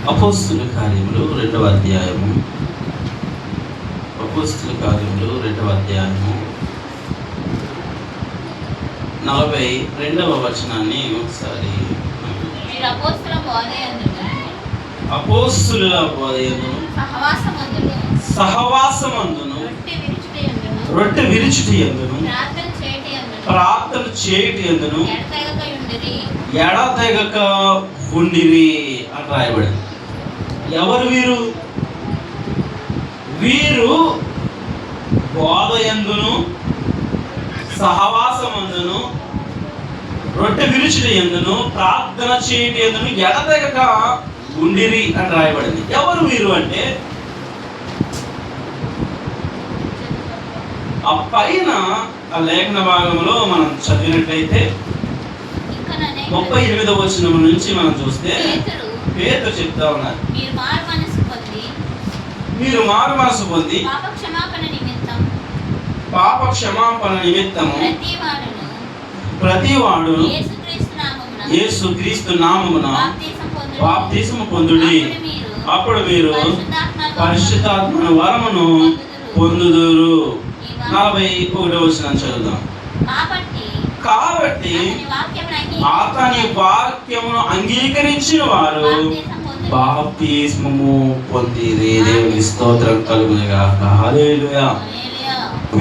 అపోస్తుల కార్యములు 2వ అధ్యాయము. అపోస్తుల కార్యములు 2వ అధ్యాయము 42వ వచనాన్ని ఒకసారి. అపోస్తుల బోధయందును సహవాసమందును రొట్టె విరుచుట యందును ప్రార్థన చేయుట యందును ఎడతెగక ఉండిరి అని రాయబడింది. ఎవరు వీరు? వీరు బోధయందును సహవాసమందును రొట్టె విరుచుట యందును ప్రార్థన చేయుట యందును ఎడతెగక ఉండిరి అని రాయబడింది. ఎవరు వీరు అంటే, ఆ పైన ఆ లేఖన భాగంలో మనం చదివినట్లయితే 38వ వచనం నుంచి మనం చూస్తే పేతురు చెప్తా ఉన్నారు, మీరు మారు మనసు పొంది పాప క్షమాపణ నిమిత్తము ప్రతివాడు యేసుక్రీస్తు నామమున బాప్తిసము పొందుడి, అప్పుడు మీరు పరిశుద్ధాత్మ వరమును పొందుదురు. 41వ వచనం చదువుదాం. కాబట్టి అతని వాక్యమును అంగీకరించిన వారు బాప్తిస్మము పొందిరి. దేవుని స్తోత్రం కలుగునుగాక. హల్లెలూయా.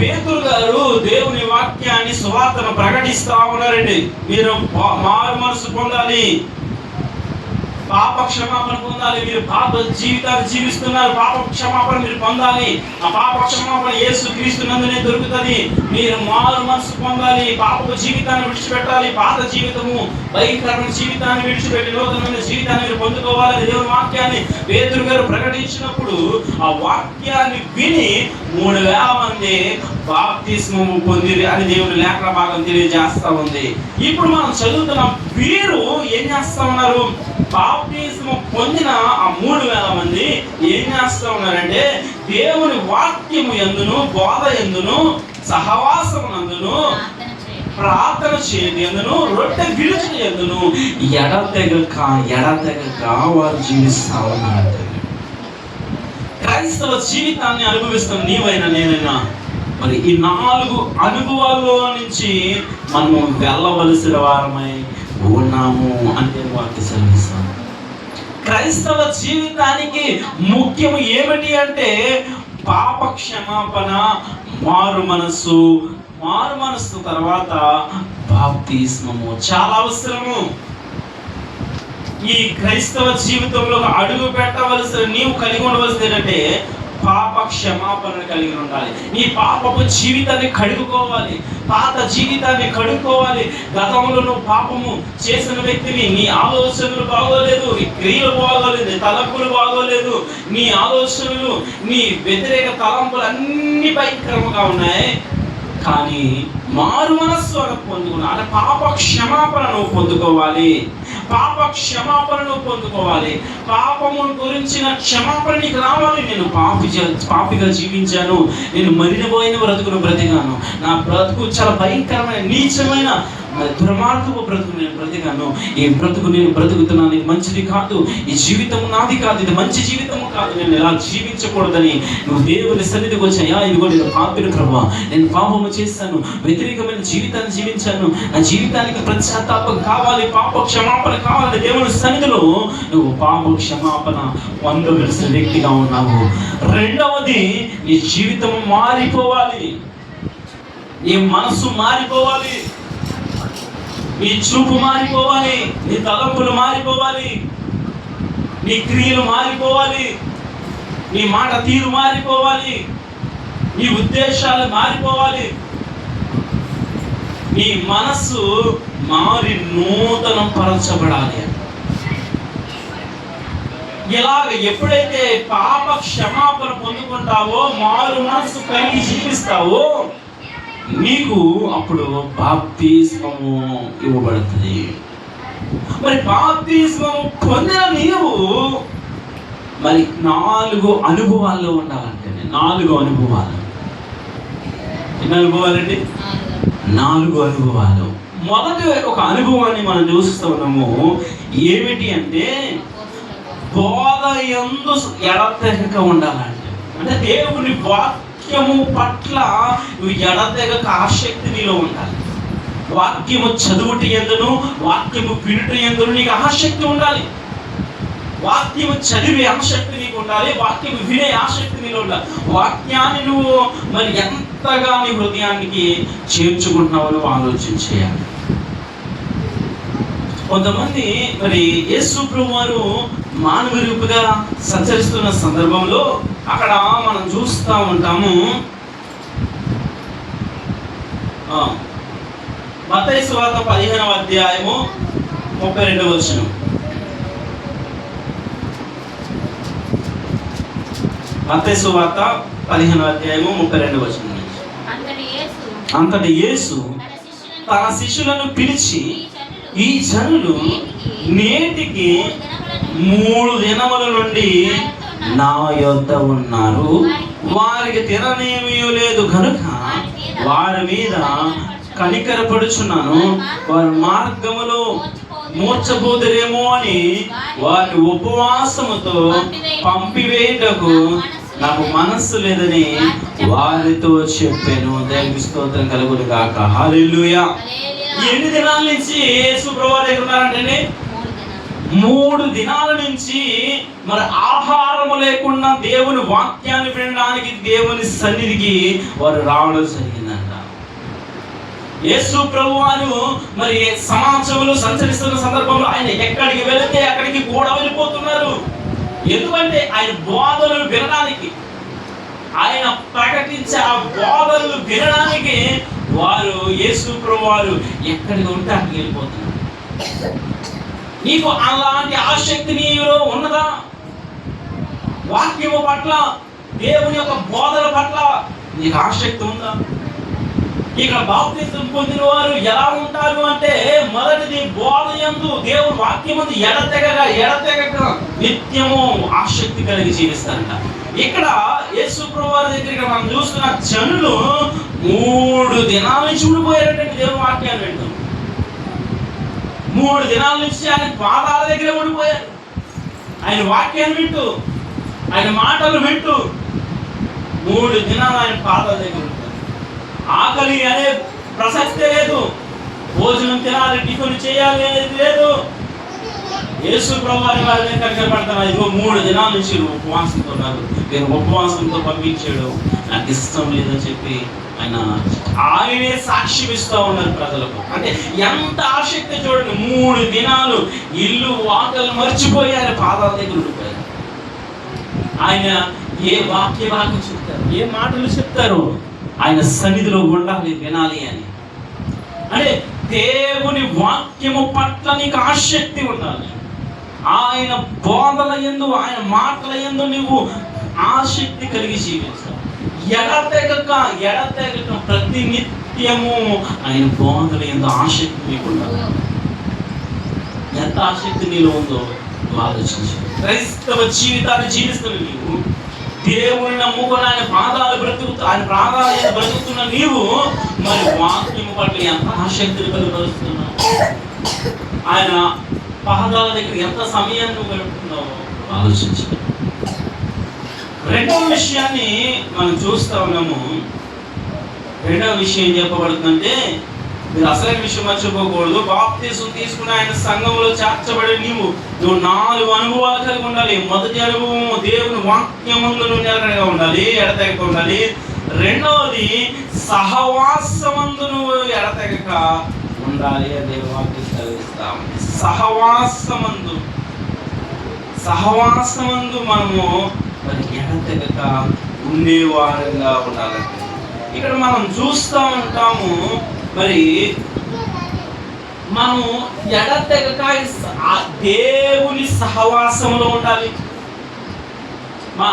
పేతురు గారు దేవుని వాక్యాన్ని సువార్తను ప్రకటిస్తా ఉన్నారండి. మీరు మారు మనసు పొందాలి, పాప క్షమాపణ పొందాలి. మీరు పాప జీవితాలు జీవిస్తున్నారు, పాప క్షమాపణ మీరు పొందాలి. ఆ పాప క్షమాపణ యేసుక్రీస్తు నందునే దొరుకుతుంది. మీరు మారు మనసు పొందాలి, పాప జీవితాన్ని విడిచిపెట్టాలి. పాత జీవితము భయంకరమైన జీవితాన్ని విడిచిపెట్టి నూతనమైన జీవితాన్ని మీరు పొందుకోవాలని దేవుని వాక్యాన్ని పేతురు గారు ప్రకటించినప్పుడు ఆ వాక్యాన్ని విని 3000 మంది బాప్తిస్మము పొందిరి అని దేవుని లేఖన భాగం తెలియజేస్తా ఉంది. ఇప్పుడు మనం చదువుతున్నాం, వీరు ఏం చేస్తా ఉన్నారు? బాప్తిస్మము పొందిన ఆ 3000 మంది ఏం చేస్తా ఉన్నారంటే, దేవుని వాక్యము యందును బోధ యందును సహవాసమునందును ప్రార్థన చేయడం యందును రొట్టె విరుచుట యందును ఎడతెగక వారు జీవిస్తా ఉన్నారు. క్రైస్తవ జీవితాన్ని అనుభవిస్తున్న నీవైనా నేనైనా మరి ఈ 4 అనుభవాల్లో నుంచి మనము వెళ్ళవలసిన వారమై ఉన్నాము అంటే వాక్య సెలవిస్తాం. క్రైస్తవ జీవితానికి ముఖ్యము ఏమిటి అంటే పాప క్షమాపణ, మారు మనస్సు తర్వాత బాప్తిస్మము చాలా అవసరము. ఈ క్రైస్తవ జీవితంలో అడుగు పెట్టవలసిన నీవు కలిగి ఉండవలసింది ఏంటంటే పాప క్షమాపణను కలిగి ఉండాలి. నీ పాపపు జీవితాన్ని కడుక్కోవాలి, పాత జీవితాన్ని కడుక్కోవాలి. గతంలో నువ్వు పాపము చేసిన వ్యక్తిని, నీ ఆలోచనలు బాగోలేదు, నీ క్రియలు బాగోలేదు, నీ తలంపులు బాగోలేదు, నీ ఆలోచనలు, నీ వ్యతిరేక తలంపులు అన్ని భయంకరంగా ఉన్నాయి. కానీ మారు మనస్సు పొందుకున్నా అంటే పాప క్షమాపణను పొందుకోవాలి. పాప క్షమాపణను పొందుకోవాలి. పాపము గురించిన క్షమాపణ నీకు రావాలి. నేను పాపిగా జీవించాను, నేను మరినపోయిన బ్రతుకును బ్రతికాను, నా బ్రతుకు చాలా భయంకరమైన నీచమైన దుర్మార్గపు బ్రతుకు నేను బ్రతికాను, ఈ బ్రతుకు నేను బ్రతుకుతున్నాను, ఇది మంచిది కాదు, ఈ జీవితం నాది కాదు, ఇది మంచి జీవితము కాదు, నేను ఇలా జీవించకూడదని నువ్వు దేవుని సన్నిధికి వచ్చాయా, ఇదిగో నేను పాపిని ప్రభువా, నేను పాపము చేశాను, వ్యతిరేకమైన జీవితాన్ని జీవించాను, నా జీవితానికి పశ్చాత్తాపం కావాలి, పాప క్షమాపణ కావాలి. దేవుని సన్నిధిలో నువ్వు పాప క్షమాపణ పొందవలసిన వ్యక్తిగా ఉన్నావు. రెండవది, నీ జీవితం మారిపోవాలి, నీ మనసు మారిపోవాలి, నీ చూపు మారిపోవాలి, నీ తలంపులు మారిపోవాలి, నీ క్రియలు మారిపోవాలి, నీ మాట తీరు మారిపోవాలి, నీ ఉద్దేశాలు మారిపోవాలి, నీ మనస్సు మారి నూతనం పరచబడాలి. ఇలాగ ఎప్పుడైతే పాప క్షమాపణ పొందుకుంటావో, మారు మనస్సు కలిగి జీవిస్తావో, నీకు అప్పుడు బాప్తిస్మము ఇవ్వబడుతుంది. మరి బాప్తిస్మము పొందిన నీవు మరి 4 అనుభవాల్లో ఉండాలంటే 4 అనుభవాలు. ఎన్ని అనుభవాలండి? 4 అనుభవాలు. మొదటి ఒక అనుభవాన్ని మనం చూస్తూ ఉన్నాము. ఏమిటి అంటే బోధ యందు ఎడతెగక ఉండాలంటే, అంటే దేవుని వాక్యము పట్ల నువ్వు ఎడతెగక ఆసక్తి నీలో ఉండాలి. వాక్యము చదువుట యందును వాక్యము వినుట యందును నీకు ఆసక్తి ఉండాలి. వాక్యము చదివే ఆసక్తి నీకు ఉండాలి, వాక్యము వినే ఆసక్తి నీలో ఉండాలి. వాక్యాన్ని నువ్వు మరి ఎంతగా నీ హృదయానికి చేర్చుకుంటున్నావు నువ్వు ఆలోచించేయాలి. కొంతమంది మరి యేసు ప్రభువారు మానవ రూపుగా సంచరిస్తున్న సందర్భంలో అక్కడ మనం చూస్తూ ఉంటాము. మత్తయి సువార్త 15వ అధ్యాయము 32వ వచనం. మత్తయి సువార్త 15వ అధ్యాయము 32వ వచనం నుంచి. అంతటి యేసు తన శిష్యులను పిలిచి, ఈ జనులు నేటికి 3 దినముల నుండి నా యొద్ద ఉన్నారు, వారికి తిననేమీ లేదు కనుక వారి మీద కనికరపడుచున్నాను, వారి మార్గములో మూర్చబోదురేమో అని వారిని ఉపవాసముతో పంపివేయుటకు నాకు మనస్సు లేదని వారితో చెప్పాను. దేవునికి స్తోత్రం కలుగును గాక. హల్లెలూయా. ఎన్ని దినాల నుంచి యేసు ప్రభువు దగ్గర ఉన్నారంటే 3 దినాల నుంచి మరి ఆహారము లేకుండా దేవుని వాక్యాన్ని వినడానికి దేవుని సన్నిధికి వారు రావడం జరిగిందంట. యేసు ప్రభువారు మరి సమాజంలో సంచరిస్తున్న సందర్భంలో ఆయన ఎక్కడికి వెళితే అక్కడికి కూడా వెళ్ళిపోతున్నారు. ఎందుకంటే ఆయన బోధనలు వినడానికి, ఆయన ప్రకటించే ఆ బోధనలు వినడానికి వారు యేసు ప్రభువారు ఎక్కడికి ఉంటే అక్కడికి వెళ్ళిపోతున్నారు. నీకు అలాంటి ఆసక్తి నీలో ఉన్నదా? వాక్యము పట్ల, దేవుని యొక్క బోధన పట్ల నీకు ఆసక్తి ఉందా? ఇక్కడ బాప్తిసం పొందిన వారు ఎలా ఉంటారు అంటే, మొదటిది బోధ యందు దేవుని వాక్యమందు ఎడతెగక నిత్యము ఆసక్తి కలిగి జీవిస్తారంట. ఇక్కడ యేసు ప్రభువారి దగ్గర మనం చూస్తున్న జనులు 3 దినాల నుంచి ఉండిపోయారంటే దేవుని వాక్యాన్ని వింటాం. 3 దినాల నుంచి ఆయన పాదాల దగ్గర ఉండిపోయారు. ఆయన వాక్యాన్ని వింటూ, ఆయన మాటలు వింటూ 3 దినాలు ఆయన పాదాల దగ్గర ఉంటారు. ఆకలి అనే ప్రసక్తే లేదు, భోజనం తినాలి, టిఫిన్ చేయాలి అనేది లేదు. యేసు ప్రభువారి వారి దగ్గర పడతారు. ఇదిగో 3 దినాల నుంచి ఉపవాసంతో ఉన్నారు, నేను ఉపవాసంతో పంపించాడు, నాకు ఇష్టం లేదని చెప్పి ఆయనే సాక్ష్యం ఇస్తూ ఉన్నారు ప్రజలకు. అంటే ఎంత ఆసక్తి చూడండి. 3 దినాలు ఇల్లు వాకలు మర్చిపోయి ఆయన పాదాల దగ్గర ఉండిపోయారు. ఆయన ఏ వాక్యం చెప్తారు, ఏ మాటలు చెప్తారు, ఆయన సన్నిధిలో ఉండాలి, వినాలి అని. అంటే దేవుని వాక్యము పట్ల నీకు ఆసక్తి ఉండాలి. ఆయన బోధల యందు, ఆయన మాటల యందు నువ్వు ఆసక్తి కలిగి జీవించాలి. ఎడతెగక ప్రతి నిత్యము ఆయన బోధల యందు ఆసక్తి నీకు ఉండాలి. ఎంత ఆసక్తి నీలో ఉందో ఆలోచించు. క్రైస్తవ జీవితాన్ని జీవిస్తున్న నీవు, దేవుని నమ్ముకుని ఆయన పాదాలు బ్రతుకుతున్న నీవు మరి వాక్యము పట్ల ఎంత ఆసక్తిని కలుగలుస్తున్నావు? ఆయన పాదాల దగ్గర ఎంత సమయాన్ని నువ్వు గడుపుతున్నావో ఆలోచించు. రెండవ విషయాన్ని మనం చూస్తా ఉన్నాము. రెండవ విషయం చెప్పబడుతుందంటే, మీరు అసలైన విషయం మర్చిపోకూడదు. బాప్తిసం తీసుకుని ఆయన సంఘంలో చేర్చబడి నువ్వు 4 అనుభవాలు కలిగి ఉండాలి. మొదటి అనుభవం దేవుని వాక్యమందు నువ్వు నిలకడగా ఉండాలి, ఎడతెగక ఉండాలి. రెండవది సహవాసమందు నువ్వు ఎడతెగక ఉండాలి. అదే వాక్యం చదివిస్తాం. సహవాసమందు మనము మరి ఎడతెగక ఉండేవారంగా ఉండాలంటే, ఇక్కడ మనం చూస్తూ ఉంటాము. మరి మనము ఎడతెగక దేవుని సహవాసంలో ఉండాలి.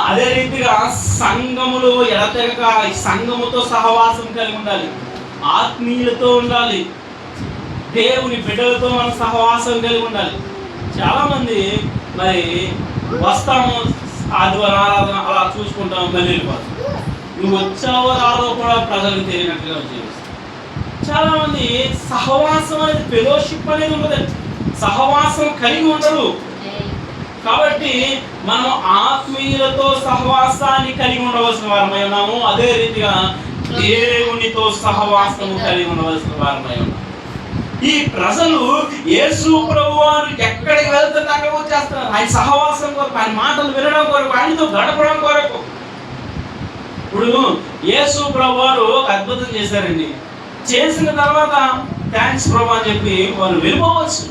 అదే రీతిగా సంఘములో ఎడతెగక సంఘముతో సహవాసం కలిగి ఉండాలి, ఆత్మీయులతో ఉండాలి, దేవుని బిడ్డలతో మనం సహవాసం కలిగి ఉండాలి. చాలామంది మరి వస్తాము, ఆదివారం ఆరాధన అలా చూసుకుంటాము, మళ్ళీ వెళ్ళిపోతాం. నువ్వు వచ్చావో రాదో కూడా ప్రజలకు తెలియనట్టుగా జీవిస్తాం. చాలా మంది సహవాసం అనేది, ఫెలోషిప్ అనేది ఉండదు, సహవాసం కలిగి ఉండరు. కాబట్టి మనం ఆత్మీయులతో సహవాసాన్ని కలిగి ఉండవలసిన వారమై ఉన్నాము. అదే రీతిగా దేవునితో సహవాసము కలిగి ఉండవలసిన వారమై ఉన్నాము. ఈ ప్రజలు యేసు ప్రభువారు ఎక్కడికి వెళ్తున్నా అక్కడ వచ్చేస్తున్నారు. ఆయన సహవాసం కొరకు, ఆయన మాటలు వినడం కొరకు, ఆయనతో గడపడం కొరకు. ఇప్పుడు యేసు ప్రభువారు ఒక అద్భుతం చేశారండి. చేసిన తర్వాత థ్యాంక్స్ ప్రభు అని చెప్పి వాళ్ళు వెళ్ళిపోవచ్చు,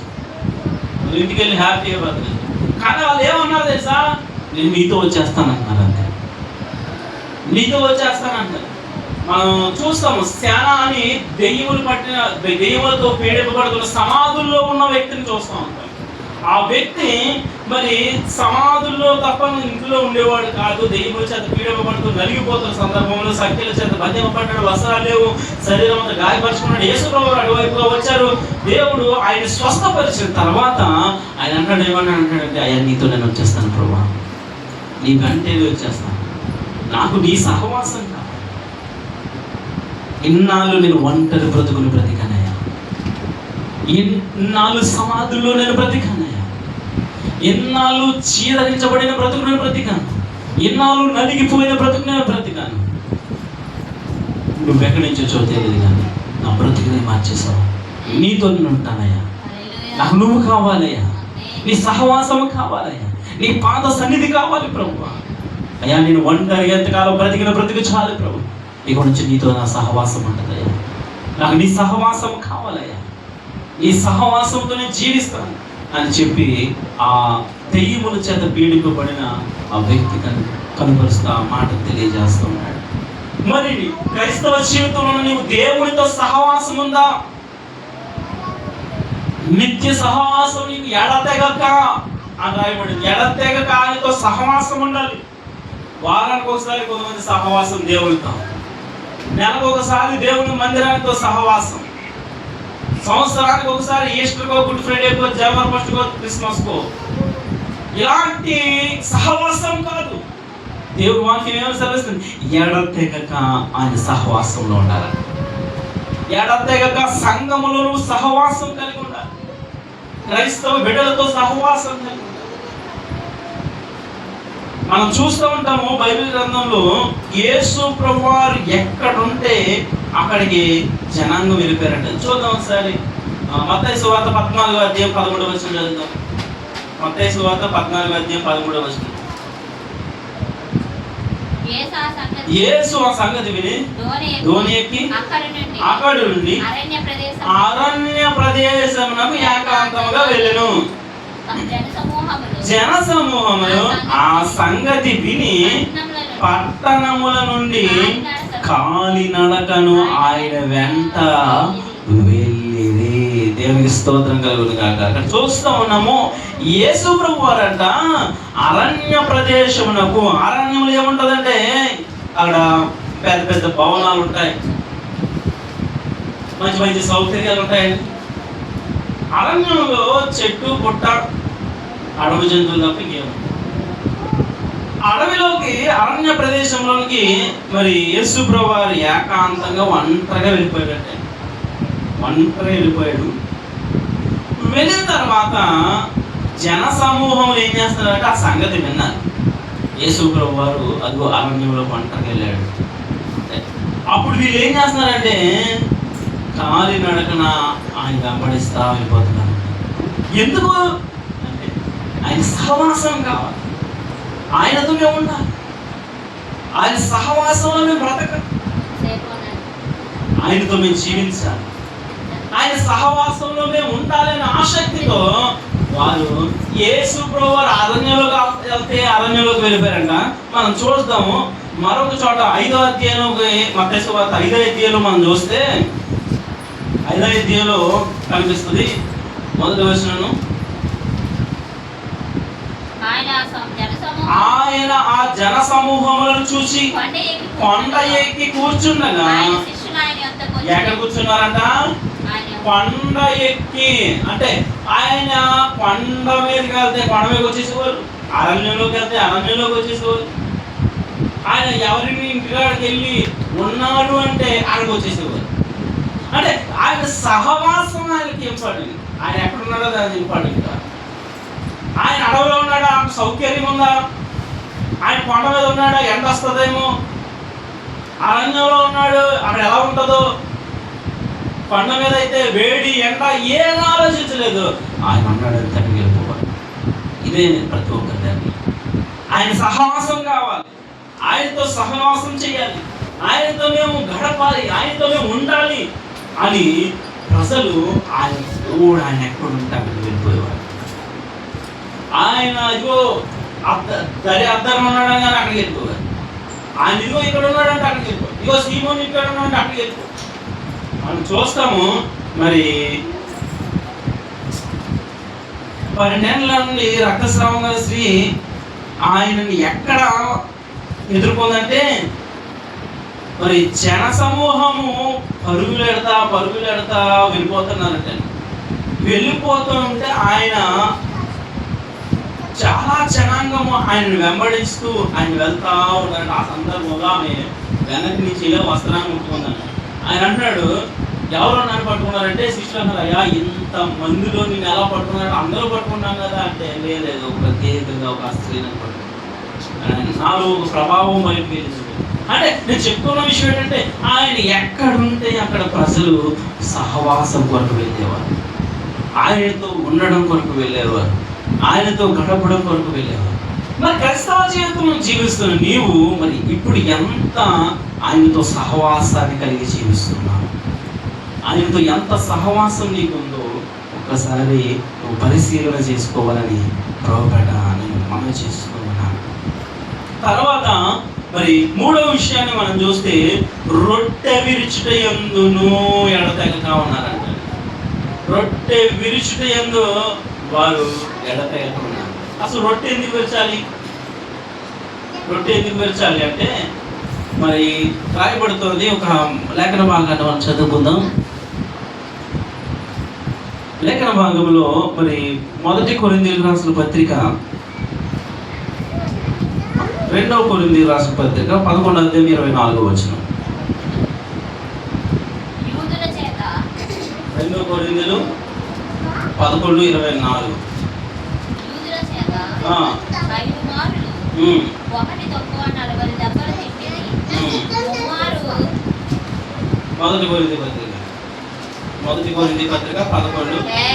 ఇంటికి వెళ్ళి హ్యాపీగా బతకచ్చు. కానీ వాళ్ళు ఏమన్నారు తెలుసా? నేను మీతో వచ్చేస్తానంటున్నారు. అంతే, మీతో వచ్చేస్తానంటారు. మనం చూస్తాము శానా అని దెయ్యములతో పీడింపబడుతున్న సమాధుల్లో ఉన్న వ్యక్తిని చూస్తూ ఉంటాం. ఆ వ్యక్తి మరి సమాధుల్లో తప్ప ఇంట్లో ఉండేవాడు కాదు. దెయ్యముల చేత పీడింపబడుతూ నలిగిపోతున్న సందర్భంలో సంఖ్యల చేత బంధింపబడ్డాడు, వస్త్రాలు లేవు, శరీరం అంతా గాయపరుచుకున్నాడు. యేసు ప్రభువు అటువైపుగా వచ్చారు. దేవుడు ఆయన స్వస్థపరిచిన తర్వాత ఆయన అంటాడు, ఏమన్నాడంటే, అయ్యా నీతో నేను వచ్చేస్తాను ప్రభా, నీ వెంటే వచ్చేస్తాను, నాకు నీ సహవాసం కాదు. ఇన్నాళ్ళు నేను ఒంటరి బ్రతుకుని బ్రతికానయ్యా, ఇన్నాళ్ళు సమాధుల్లో నేను బ్రతికానయ్యా, ఎన్నాళ్ళు చీదరించబడిన బ్రతుకు నేను బ్రతికాను, ఎన్నాళ్ళు నలిగిపోయిన బ్రతుకు నేను బ్రతికాను. నువ్వెక్కడి నుంచి వచ్చో తెలియదు కానీ నా బ్రతుకుని మార్చేసావు. నీతో నేను ఉంటానయ్యా, నాకు నువ్వు కావాలయ్యా, నీ సహవాసము కావాలయ్యా, నీ పాద సన్నిధి కావాలి ప్రభు. అయ్యా నేను ఒంటరి ఎంతకాలం బ్రతికిన బ్రతుకు చాలు ప్రభు, ఇక నుంచి నీతో నా సహవాసం ఉంటుందయ్యా, నాకు నీ సహవాసం కావాలయ్యా, నీ సహవాసంతో నేను జీవిస్తాను అని చెప్పి ఆ దెయ్యముల చేత పీడింపబడిన ఆ వ్యక్తి కనుపరుస్తూ ఆ మాట తెలియజేస్తూ ఉన్నాడు. మరి క్రైస్తవ జీవితంలో నీవు దేవునితో సహవాసం ఉందా? నిత్య సహవాసం నీకు ఎడతెగక అని రాయబడింది. ఎడతెగక ఆయనతో సహవాసం ఉండాలి. వారానికి ఒకసారి కొంతమంది సహవాసం దేవునితో, నెలకు ఒకసారి దేవుని మందిరానితో సహవాసం, సంవత్సరానికి ఒకసారి ఈస్టర్కో, గుడ్ ఫ్రైడేకో, జనవరి ఫస్ట్కో, క్రిస్మస్కో, ఇలాంటి సహవాసం కాదు. దేవుడు వాక్యం ఏమని సెలవిస్తుంది? ఎడతెగక ఆయన సహవాసంలో ఉండాలి. ఎడతెగక సంఘములో నువ్వు సహవాసం కలిగి ఉండాలి. క్రైస్తవ బిడ్డలతో సహవాసం కలిగి ఉండాలి. మనం చూస్తూ ఉంటాము బైబిల్ గ్రంథంలో యేసు ప్రభువారు ఎక్కడుంటే అక్కడికి జనాంగం వెళ్ళిపోయారంట. చూద్దాం ఒకసారి మత్తయి సువార్త 14:13 చదువుదాం. మత్తయి సువార్త 14:13. యేసు ఆ సంగతి విని ధోని ఎక్కి అక్కడి నుండి అరణ్య ప్రదేశమునకు ఏకాంతముగా వెళ్ళెను. జన సమూహములు ఆ సంగతి విని పట్టణముల నుండి కాలినడకను ఆయన వెంట వెళ్ళిరి. దేవునికి స్తోత్రం కలుగును గాక. అక్కడ చూస్తూ ఉన్నాము యేసు ప్రభు వారంట అరణ్య ప్రదేశమునకు. అరణ్యంలో ఏముంటదంటే అక్కడ పెద్ద పెద్ద భవనాలు ఉంటాయి, మంచి మంచి సౌకర్యాలు ఉంటాయండి. అరణ్యంలో చెట్టు పుట్ట అడవి జంతువులు తప్ప ఇంకేమో. అడవిలోకి అరణ్య ప్రదేశంలోకి మరి యేసు ప్రభు వారు ఏకాంతంగా ఒంటరిగా వెళ్ళిపోయాడంటే, ఒంటరిగా వెళ్ళిపోయాడు. వెళ్ళిన తర్వాత జన సమూహంలో ఏం చేస్తున్నారంటే ఆ సంగతి విన్నారు. యేసు ప్రభు వారు అదిగో అరణ్యంలో ఒంటరిగా వెళ్ళాడు. అప్పుడు వీళ్ళు ఏం చేస్తున్నారంటే కాలి నడకన ఆయన వెంబడిస్తా వెళ్ళిపోతున్నారు. ఎందుకు అంటే ఆయన సహవాసం కావాలి, ఆయనతో మేము ఉండాలి, ఆయన సహవాసంలో మేము బ్రతకాలి, ఆయనతో మేము జీవించాలి, ఆయన సహవాసంలో మేము ఉండాలనే ఆసక్తితో వారు యేసు ప్రభువు వారు అరణ్యంలోకి వెళ్తే అరణ్యంలోకి వెళ్ళిపోయారంట. మనం చూద్దాము మరొక చోట 5వ అధ్యాయంలో మత్తయి సువార్త 5వ అధ్యాయంలో మనం చూస్తే 5వ అధ్యాయంలో కనిపిస్తుంది. మొదటి వచనం, ఆయన ఆ జన సమూహములను చూసి కొండ ఎక్కి కూర్చుండగా, ఎక్కడ కూర్చున్నారంట? కొండ ఎక్కి అంటే ఆయన కొండ మీదకి వెళ్తే కొండ మీదకి వచ్చేసేవారు, అరణ్యంలోకి వెళ్తే అరణ్యంలోకి వచ్చేసేవారు. ఆయన ఎవరిని ఇంటికాడికి వెళ్ళి ఉన్నాడు అంటే ఆయనకు వచ్చేసేవారు. అంటే ఆయన సహవాసం ఆయనకి ఇంపార్టెంట్. ఆయన ఎక్కడున్నాడో దాని ఇంపార్టెంట్ కాదు. ఆయన అడవిలో ఉన్నాడా, ఆమెకు సౌకర్యం ఉందా? ఆయన కొండ మీద ఉన్నాడా, ఎండ వస్తుందేమో? అరణ్యంలో ఉన్నాడు, అక్కడ ఎలా ఉంటుందో? కొండ మీద అయితే వేడి ఎండ ఏం ఆలోచించలేదు. ఆయన ఉన్నాడు, తండ్రికి వెళ్ళిపోవాలి. ఇదే ప్రతి ఒక్కరి ఆయన సహవాసం కావాలి, ఆయనతో సహవాసం చేయాలి, ఆయనతో మేము గడపాలి, ఆయనతో మేము ఉండాలి అని ప్రజలు ఆయన కూడా ఆయన ఎక్కడ ఉంటే అక్కడికి వెళ్ళిపోయేవారు. ఆయన ఇదిగో అద్దరం ఉన్నాడు కానీ అక్కడికి వెళ్ళిపోయారు. ఆయన ఇదిగో ఇక్కడ ఉన్నాడంటే అక్కడికి వెళ్ళిపోయారు. ఇదిగో సీమోన్ ఇక్కడ ఉన్నాడంటే అక్కడికి వెళ్ళిపోయారు. మనం చూస్తాము. మరి 12 ఏళ్ళ నుండి రక్తస్రావం గల స్త్రీ ఆయనని ఎక్కడ ఎదుర్కొందంటే, మరి జన సమూహము పరుగులెడతా వెళ్ళిపోతున్నారంటే, వెళ్ళిపోతుంటే ఆయన చాలా జనాంగము ఆయనను వెంబడిస్తూ ఆయన వెళ్తా ఉన్నాడు. ఆ సందర్భంలో ఆమె వెనక్కి నుంచి వస్త్రాన్ని ముట్టుకుందంట. ఆయన అంటున్నాడు, ఎవరో నన్ను పట్టుకున్నారంటే శిష్యులు అన్నారు, అయ్యా ఇంత మందిలో నేను ఎలా పట్టుకున్నాడు? అందరూ పట్టుకున్నాం కదా అంటే, లేదు ప్రత్యేకంగా ఒక స్త్రీని పట్టుకున్నాను, నాలో ఒక ప్రభావం బయటకు వెళ్ళింది. అంటే నేను చెప్తున్న విషయం ఏంటంటే, ఆయన ఎక్కడుంటే అక్కడ ప్రజలు సహవాసం కొరకు వెళ్ళేవారు, ఆయనతో ఉండడం కొరకు వెళ్ళేవారు, ఆయనతో గడపడం కొరకు వెళ్ళేవారు. మరి క్రైస్తవ జీవితం జీవిస్తున్న నీవు మరి ఇప్పుడు ఎంత ఆయనతో సహవాసాన్ని కలిగి జీవిస్తున్నావు? ఆయనతో ఎంత సహవాసం నీకుందో ఒక్కసారి నువ్వు పరిశీలన చేసుకోవాలని ప్రభుపేట నేను మనం చేసుకున్నాను. తర్వాత మరి 3వ విషయాన్ని మనం చూస్తే, రొట్టె విరుచుట యందును ఎడతెగక ఉన్నారంట. రొట్టె విరుచుట యందు వారు ఎడతెగక ఉన్నారు. అసలు రొట్టె ఎందుకు విరచాలి? రొట్టె ఎందుకు విరచాలి అంటే, మరి రాయబడుతుంది ఒక లేఖన భాగాన్ని మనం చదువుకుందాం. లేఖన భాగంలో మరి 1 కొరింథీయులకు రాసిన పత్రిక, 2వ కొరింథీయులకు రాసిన పత్రిక 11:24. 2వ కొరింథీయులు 11:24. మొదటి కొరింథీ పత్రిక 11:24.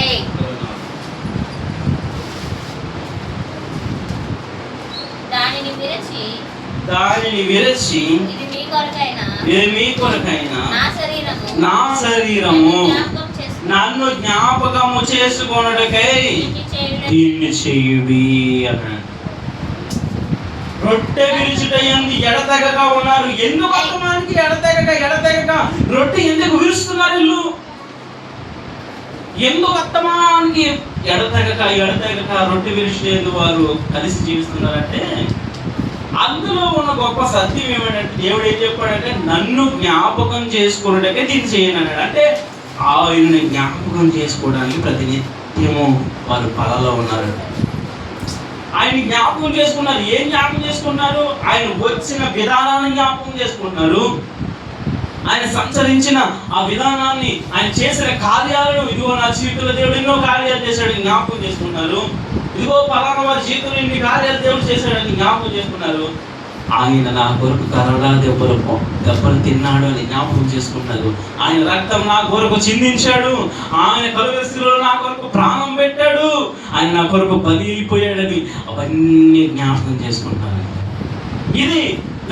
దానిని విరచి ఇది మీ కొరకైనా నా శరీరము నన్ను జ్ఞాపకము చేసుకొనుటకై దీన్ని చేయుడి అన్నాడు. రొట్టె విరుచుట యందు ఎడతెగక ఉన్నారు. ఎందుకు అర్థమానికి ఎడతెగక రొట్టె ఎందుకు విరుస్తున్నారు వీళ్ళు? ఎందుకు అర్థమానికి ఎడతెగక రొట్టె విరుచుట యందు వారు కలిసి జీవిస్తున్నారంటే, అందులో ఉన్న గొప్ప సత్యం ఏమిటంటే, దేవుడు ఏం చెప్పాడంటే, నన్ను జ్ఞాపకం చేసుకున్నట్టుగా దీన్ని చేయను అన్నాడు. అంటే ఆయన్ని జ్ఞాపకం చేసుకోవడానికి ప్రతినిత్యము వారు పలలో ఉన్నారు. ఆయన జ్ఞాపకం చేసుకున్నారు. ఏం జ్ఞాపకం చేసుకున్నారు? ఆయన వచ్చిన విధానాన్ని జ్ఞాపకం చేసుకుంటున్నారు. ఆయన సంచరించిన ఆ విధానాన్ని, ఆయన చేసిన కార్యాలను, ఇదిగో నా జీవితంలో దేవుడు ఎన్నో కార్యాలు చేశాడు జ్ఞాపకం చేసుకున్నారు. ఇదిగో పలానా వారి జీవితంలో ఇన్ని కార్యాలు దేవుడు చేశాడని జ్ఞాపకం చేసుకున్నారు. ఆయన నా కొరకు కరోనా దెబ్బలు తిన్నాడు అని జ్ఞాపకం చేసుకున్నారు. ఆయన రక్తం నా కొరకు చిందించాడు, ఆయన కలువరిశిలో నా కొరకు ప్రాణం పెట్టాడు, ఆయన నా కొరకు బలి అయిపోయాడని అవన్నీ జ్ఞాపకం చేసుకుంటారు. ఇది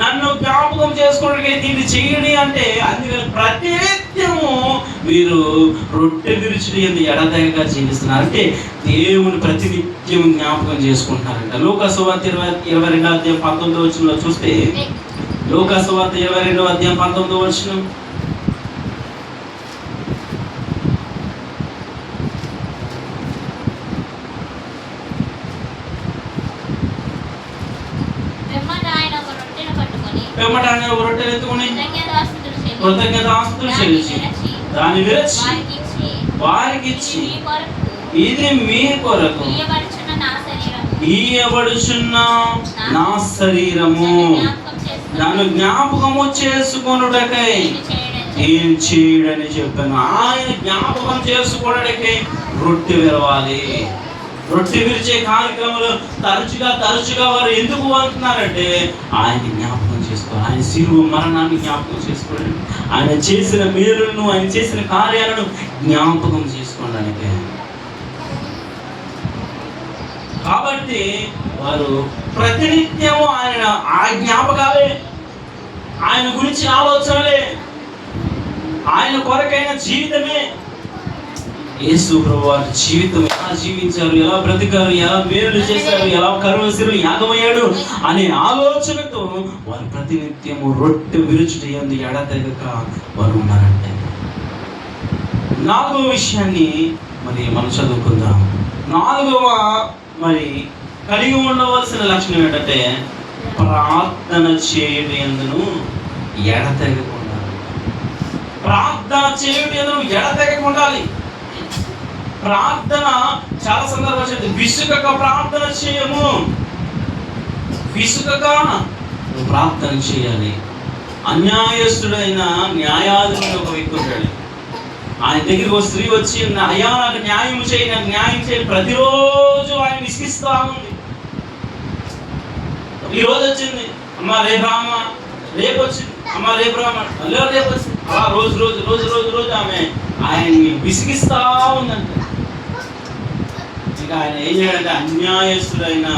నన్ను జ్ఞాపకం చేసుకోవడానికి దీన్ని చేయడి అంటే, అందుకని ప్రతినిత్యము వీరు రొట్టె విరుచుడి యందు ఎడతెగక జీవిస్తున్నారు. అంటే దేవుని ప్రతినిత్యం జ్ఞాపకం చేసుకుంటున్నారంట. లూకా సువార్త 22:19 చూస్తే, లూకా సువార్త 22:19 వెంబట ఆయన ఒక రొట్టెను ఎత్తుకొని కృతజ్ఞతాస్తుతులు చెల్లించి దాన్ని విరచి వారికి ఇచ్చి, ఇది మీ కొరకు ఇయ్యబడుచున్న నా శరీరము, నన్ను జ్ఞాపకము చేసుకొనుటకై ఏం చేయడని చెప్పాను. ఆయన జ్ఞాపకం చేసుకోవడానికై రొట్టె విరవాలి. రొట్టె విరిచే కార్యక్రమాలు తరచుగా వారు ఎందుకు అంటున్నారంటే ఆయన జ్ఞాపకం చేసుకోవాలి, ఆయన శిలువ మరణాన్ని జ్ఞాపకం చేసుకోండి, ఆయన చేసిన మేలులను, ఆయన చేసిన కార్యాలను జ్ఞాపకం చేసుకోవడానికి. కాబట్టి వారు ప్రతినిత్యము ఆ జ్ఞాపకాలే, ఆయన గురించి ఆలోచనలే, ఆయన కొరకైన జీవితమే. యేసు ప్రభువారి జీవితం ఎలా జీవించారు, ఎలా బ్రతికారు, ఎలా మేలు చేశారు, ఎలా కరుణశిలు యాగమయ్యాడు అనే ఆలోచనతో వారు ప్రతినిత్యము రొట్టె విరుచుట యందు ఎడతెగక వారు ఉన్నారంటే. 4వ విషయాన్ని మరి మనం చదువుకుందాం. 4వ మరి కలిగి ఉండవలసిన లక్షణం ఏంటంటే ప్రార్థన చేయడం యందును ఎడతెగకుండా. ప్రార్థన చేయడం యందును ఎడతెగకుండా ఉండాలి. ప్రార్థన చాలా సందర్భాలు విసుగక ప్రార్థన చేయము, విసుగక ప్రార్థన చేయాలి. అన్యాయస్తుడైన న్యాయాధిపతి ఒక వ్యక్తి ఉంటాడు. ఆయన దగ్గరికి ఒక స్త్రీ వచ్చి, అయ్యా నాకు న్యాయం చేయి, నాకు న్యాయం చేయి, ప్రతిరోజు ఆయన విసిగిస్తా ఉంది. ఈ రోజు వచ్చింది, అమ్మ రేపు రామ్మ, రేపు వచ్చింది, అమ్మ రేపు రామ్మ, రేపు వచ్చింది, అలా రోజు రోజు రోజు రోజు రోజు ఆమె ఆయన్ని విసిగిస్తా ఉందంట. ఇక ఆయన ఏం చేయాలంటే అన్యాయస్తుడైన,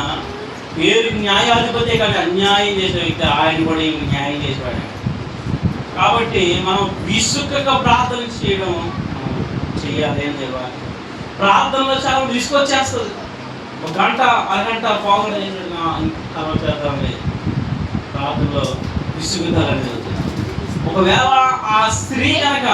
పేరు న్యాయాధిపతి కానీ అన్యాయం చేసే వ్యక్తి, ఆయన కూడా ఏమి న్యాయం చేసేవాడు. కాబట్టి మనం విసుగక ప్రార్థన చేయడం చెయ్యాలి అని చెప్పాలి. ప్రార్థనలో చాలా విసుకొచ్చేస్తుంది. ఒక గంట అరగంట పావుగంట తర్వాత చేద్దాం లేదు, ప్రార్థనలో విసుగుదల అనేది. ఒకవేళ ఆ స్త్రీ కనుక